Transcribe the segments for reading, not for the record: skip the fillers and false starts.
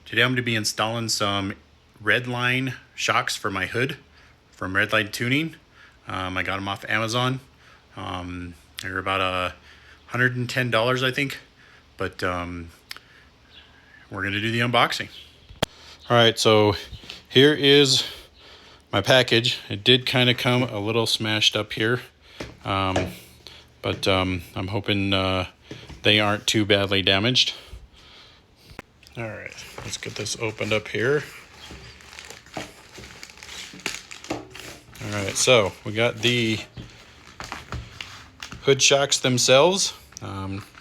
Today I'm going to be installing some Redline shocks for my hood from Redline Tuning. I got them off Amazon. They're about $110, I think, but we're going to do the unboxing. All right, so here is my package. It did kind of come a little smashed up here, but I'm hoping they aren't too badly damaged. All right, let's get this opened up here. All right, so we got the hood shocks themselves.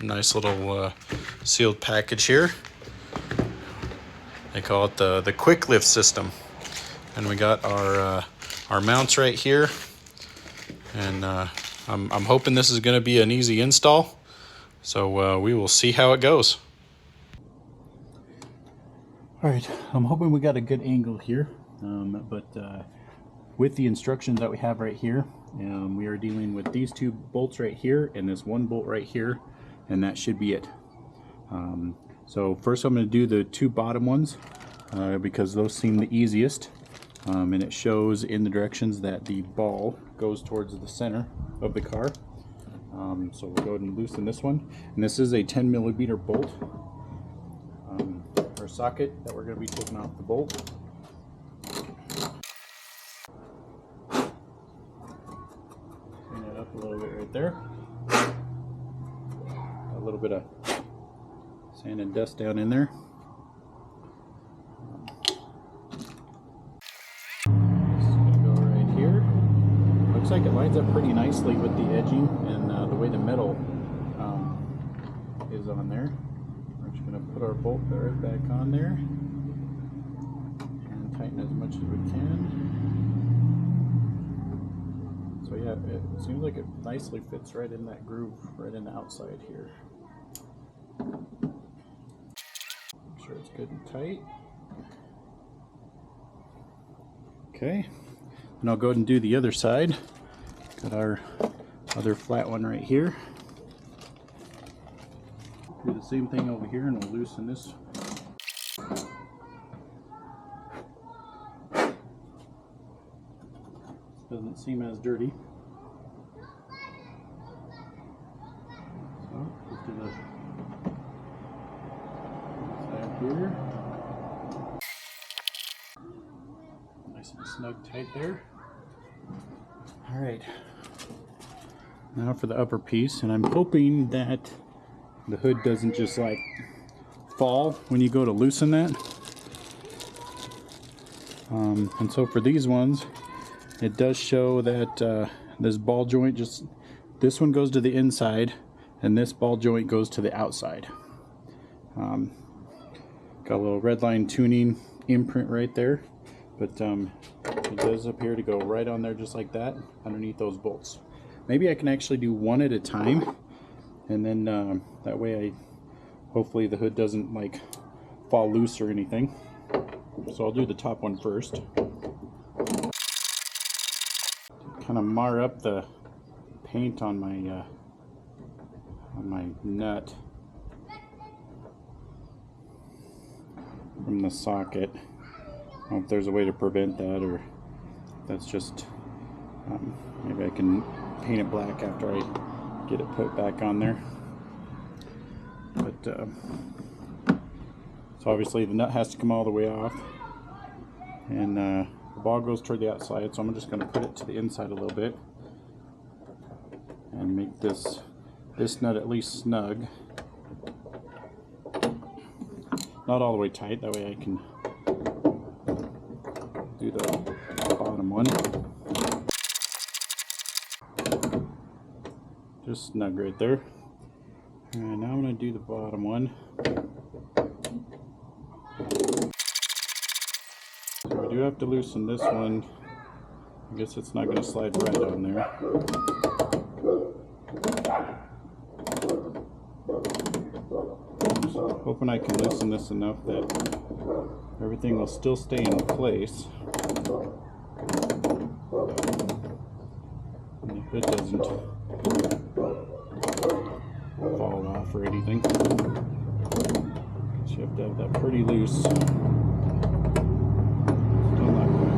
Nice little sealed package here. They call it the Quicklift system. And we got our mounts right here. And I'm hoping this is going to be an easy install. So we will see how it goes. All right, I'm hoping we got a good angle here, but with the instructions that we have right here, we are dealing with these two bolts right here and this one bolt right here, and that should be it. So first I'm going to do the two bottom ones because those seem the easiest, and it shows in the directions that the ball goes towards the center of the car. So we'll go ahead and loosen this one, and this is a 10mm bolt. Our socket that we're going to be taking off the bolt. Clean it up a little bit right there. A little bit of sand and dust down in there. This is going to go right here. Looks like it lines up pretty nicely with the edging and the way the metal is on there. Going to put our bolt right back on there and tighten as much as we can. So yeah, it seems like it nicely fits right in that groove, right in the outside here. Make sure it's good and tight. Okay, and I'll go ahead and do the other side. Got our other flat one right here. Do the same thing over here, and we'll loosen this. Doesn't seem as dirty. So just do the side here. Nice and snug tight there. All right. Now for the upper piece, and I'm hoping that the hood doesn't just like fall when you go to loosen that. And so for these ones, it does show that this ball joint, this one goes to the inside and this ball joint goes to the outside. Got a little Redline Tuning imprint right there, but it does appear to go right on there just like that underneath those bolts. Maybe I can actually do one at a time, and then that way hopefully the hood doesn't like fall loose or anything. So I'll do the top one first. Kind of mar up the paint on my nut from the socket. I don't know if there's a way to prevent that, or that's just maybe I can paint it black after I get it put back on there. But so obviously the nut has to come all the way off, and the ball goes toward the outside, so I'm just going to put it to the inside a little bit and make this nut at least snug. Not all the way tight, that way I can do the bottom one. Just snug right there. And now I'm going to do the bottom one. So we do have to loosen this one. I guess it's not going to slide right on there. Just hoping I can loosen this enough that everything will still stay in place. And the hood doesn't fall off or anything. You have to have that pretty loose. Still not good.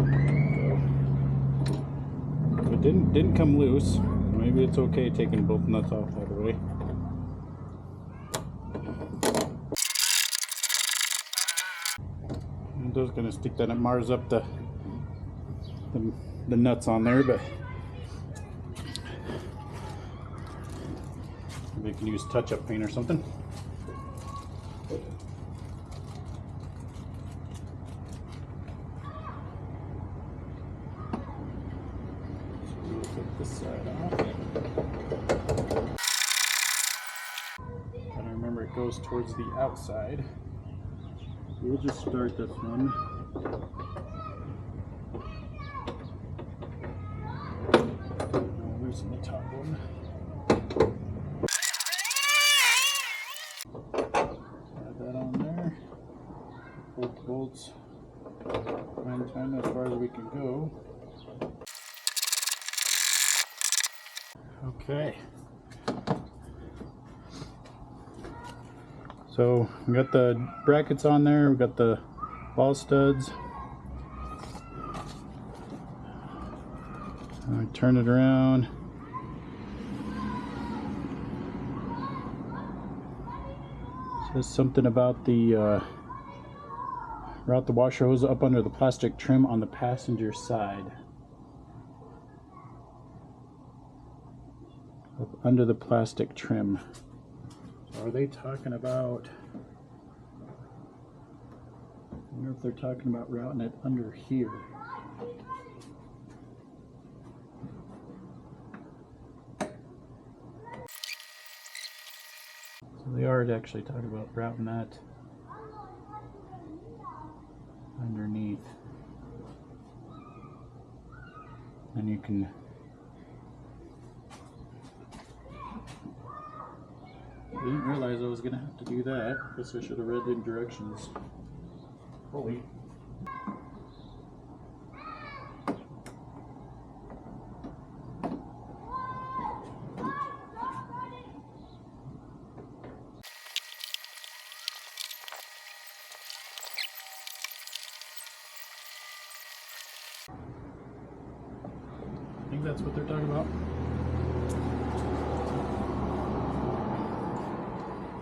There we go. It didn't come loose. Maybe it's okay taking both nuts off that way. I'm just gonna stick that. It mars up the nuts on there, but maybe you can use touch-up paint or something. So we'll take this side off. And remember, it goes towards the outside. We'll just start this one. I'll loosen the top one. Add that on there. Both bolts. And tighten as far as we can go. Okay. So we got the brackets on there, we got the ball studs. I turn it around. It says something about the route the washer hose up under the plastic trim on the passenger side. Up under the plastic trim. Are they talking about, I wonder if they're talking about routing it under here. So they are actually talking about routing that underneath. And you can I didn't realize I was going to have to do that. Guess I should have read the directions fully. I think that's what they're talking about.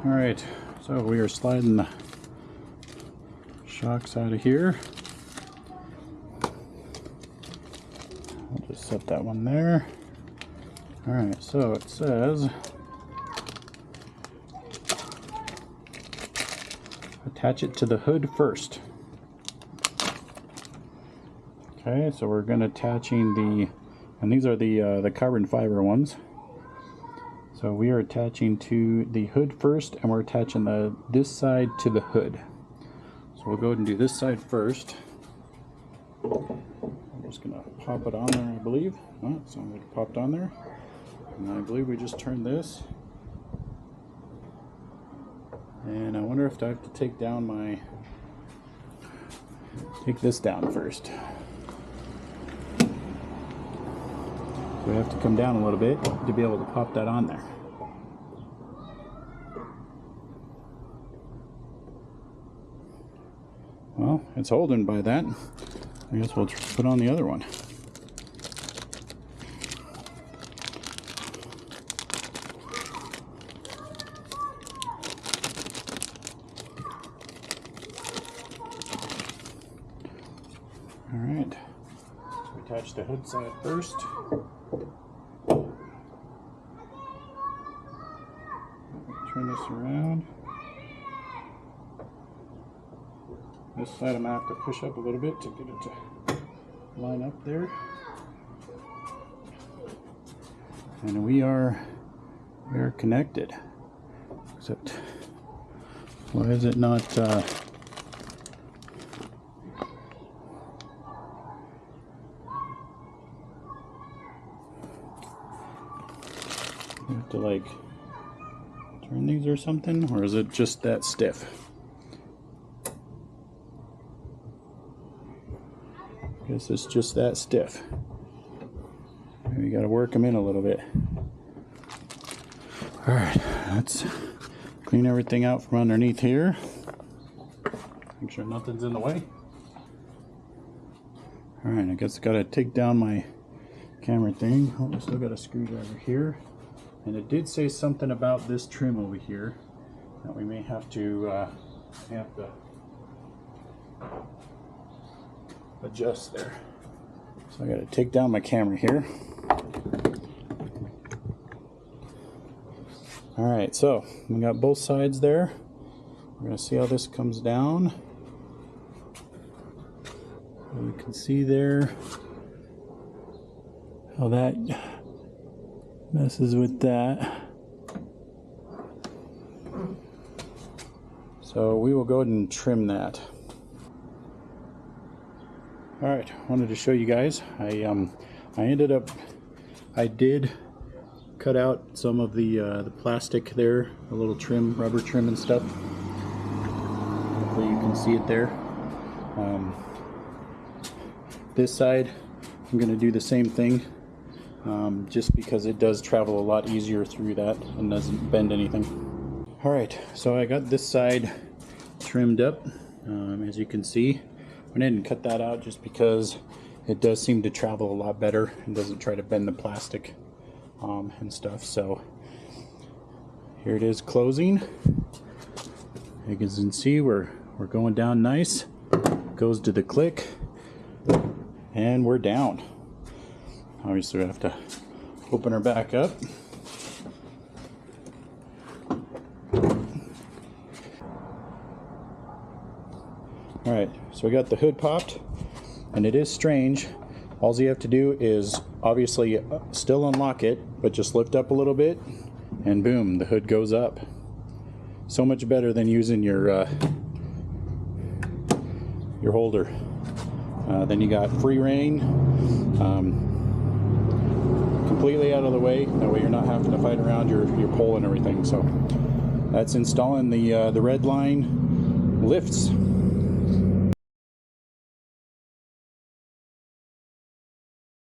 Alright, so we are sliding the shocks out of here. I'll just set that one there. Alright, so it says attach it to the hood first. Okay, so we're going to attaching the, and these are the carbon fiber ones. So we are attaching to the hood first, and we're attaching this side to the hood. So we'll go ahead and do this side first. I'm just going to pop it on there, I believe. Oh, it sounds like it popped on there. And I believe we just turned this. And I wonder if I have to take this down first. So we have to come down a little bit to be able to pop that on there. Well, it's holding by that. I guess we'll put on the other one. All right. So we attach the hood side first. Turn this around. This side I'm going to have to push up a little bit to get it to line up there. And we are connected. Except, why is it not... you have to like turn these or something, or is it just that stiff? Guess it's just that stiff. Maybe you got to work them in a little bit. All right, let's clean everything out from underneath here. Make sure nothing's in the way. All right, I guess I gotta take down my camera thing. Oh, I still got a screwdriver here. And it did say something about this trim over here that we may have to adjust there. So I gotta take down my camera here. All right, so we got both sides there. We're gonna see how this comes down. And you can see there how that messes with that. So we will go ahead and trim that. All right, wanted to show you guys. I did cut out some of the plastic there, a little trim, rubber trim and stuff. Hopefully you can see it there. This side, I'm going to do the same thing, just because it does travel a lot easier through that and doesn't bend anything. All right, so I got this side trimmed up, as you can see. I went ahead and cut that out just because it does seem to travel a lot better and doesn't try to bend the plastic and stuff. So here it is closing. You can see we're going down nice. Goes to the click, and we're down. Obviously we have to open her back up. Alright, so we got the hood popped, and it is strange. All you have to do is obviously still unlock it, but just lift up a little bit, and boom, the hood goes up. So much better than using your holder. Then you got free reign, completely out of the way. That way you're not having to fight around your pole and everything. So that's installing the red line lifts.